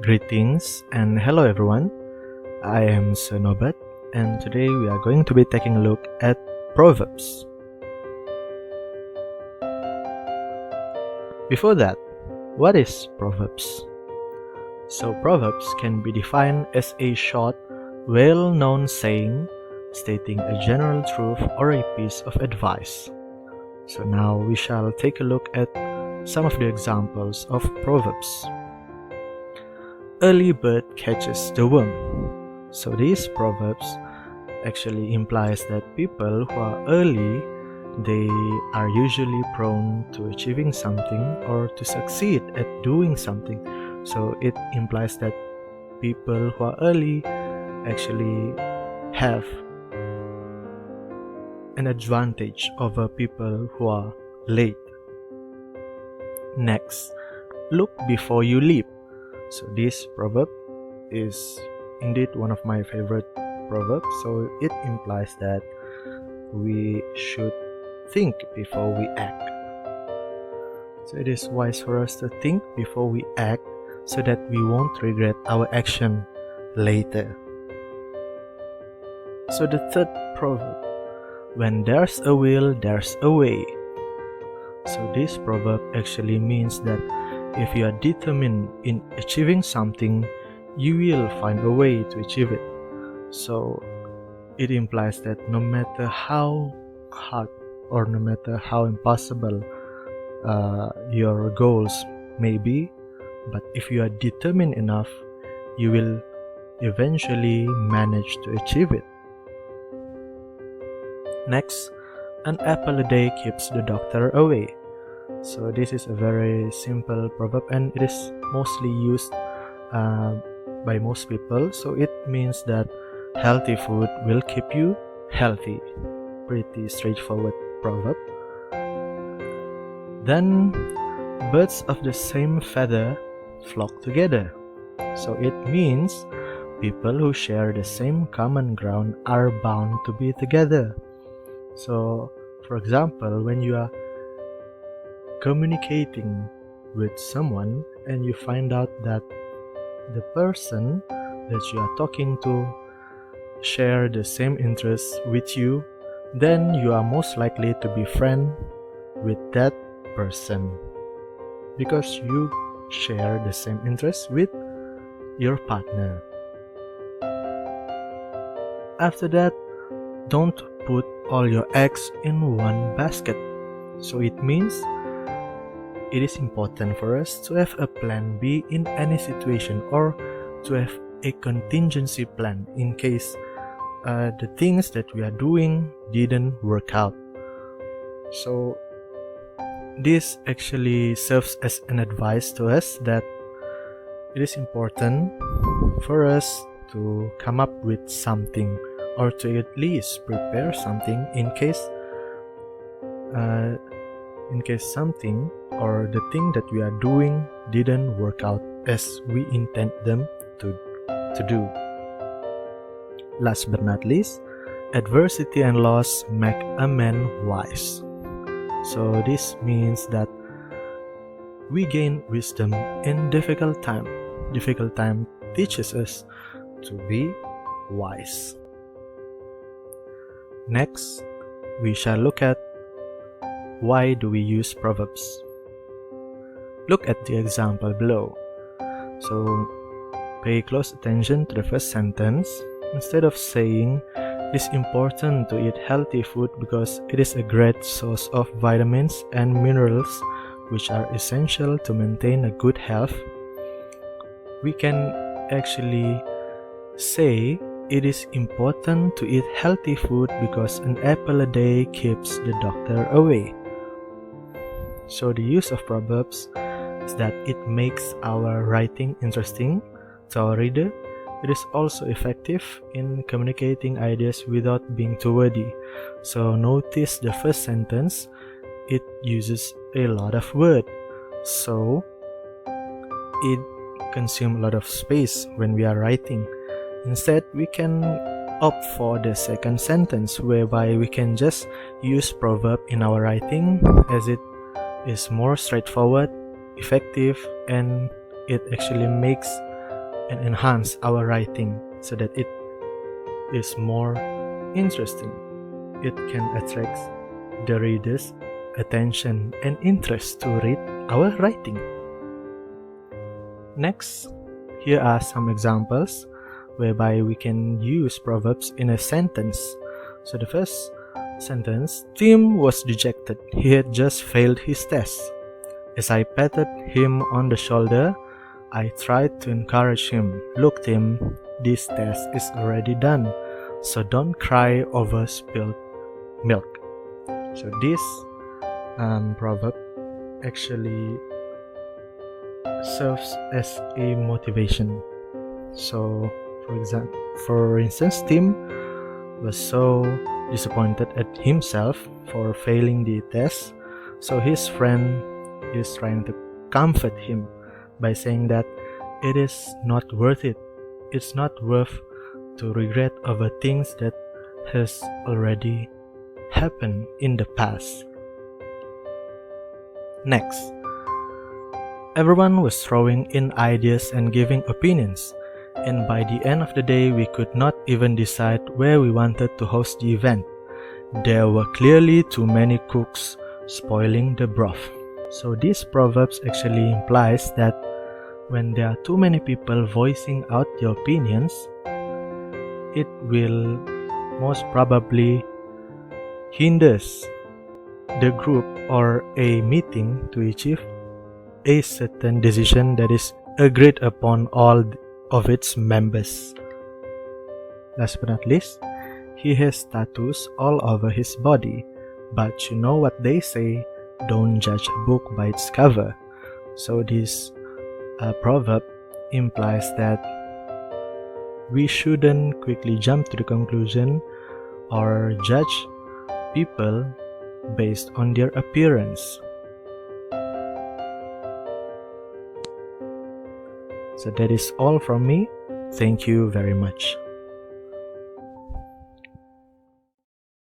Greetings and hello everyone. I am Sonobat and today we are going to be taking a look at Proverbs. Before that, what is Proverbs? So Proverbs can be defined as a short, well-known saying stating a general truth or a piece of advice. So now we shall take a look at some of the examples of Proverbs. Early bird catches the worm. So these proverbs actually implies that people who are early, they are usually prone to achieving something or to succeed at doing something. So it implies that people who are early actually have an advantage over people who are late. Next, look before you leap. So this proverb is indeed one of my favorite proverbs. So it implies that we should think before we act. So it is wise for us to think before we act so that we won't regret our action later. So the third proverb, when there's a will, there's a way. So this proverb actually means that if you are determined in achieving something, you will find a way to achieve it. So it implies that no matter how hard or no matter how impossible your goals may be, but if you are determined enough, you will eventually manage to achieve it. Next, an apple a day keeps the doctor away. So this is a very simple proverb and it is mostly used by most people. So it means that healthy food will keep you healthy. Pretty straightforward proverb. Then birds of the same feather flock together. So it means people who share the same common ground are bound to be together. So for example, when you are communicating with someone and you find out that the person that you are talking to share the same interests with you, then you are most likely to be friend with that person because you share the same interests with your partner. After that, don't put all your eggs in one basket. So it means it is important for us to have a plan B in any situation or to have a contingency plan in case the things that we are doing didn't work out. So this actually serves as an advice to us that it is important for us to come up with something or to at least prepare something in case something or the thing that we are doing didn't work out as we intend them to do. Last but not least, adversity and loss make a man wise. So this means that we gain wisdom in difficult time. Difficult time teaches us to be wise. Next, we shall look at why do we use proverbs. Look at the example below. So pay close attention to the first sentence. Instead of saying it is important to eat healthy food because it is a great source of vitamins and minerals which are essential to maintain a good health, we can actually say it is important to eat healthy food because an apple a day keeps the doctor away. So the use of proverbs is that it makes our writing interesting to our reader. It is also effective in communicating ideas without being too wordy. So notice the first sentence, it uses a lot of words. So it consumes a lot of space when we are writing. Instead, we can opt for the second sentence whereby we can just use proverb in our writing as it is more straightforward, effective, and it actually makes and enhance our writing so that it is more interesting. It can attract the reader's attention and interest to read our writing. Next, here are some examples whereby we can use proverbs in a sentence. So the first sentence, Tim was dejected. He had just failed his test. As I patted him on the shoulder, I tried to encourage him. Look, Tim, this test is already done, so don't cry over spilled milk. So this proverb actually serves as a motivation. So, for instance, Tim was so disappointed at himself for failing the test, so his friend is trying to comfort him by saying that it is not worth it. It's not worth to regret over things that has already happened in the past. Next, everyone was throwing in ideas and giving opinions, and by the end of the day we could not even decide where we wanted to host the event. There were clearly too many cooks spoiling the broth. So this proverbs actually implies that when there are too many people voicing out their opinions, it will most probably hinders the group or a meeting to achieve a certain decision that is agreed upon all of its members. Last but not least, he has tattoos all over his body, but you know what they say, don't judge a book by its cover. So this proverb implies that we shouldn't quickly jump to the conclusion or judge people based on their appearance. So that is all from me. Thank you very much.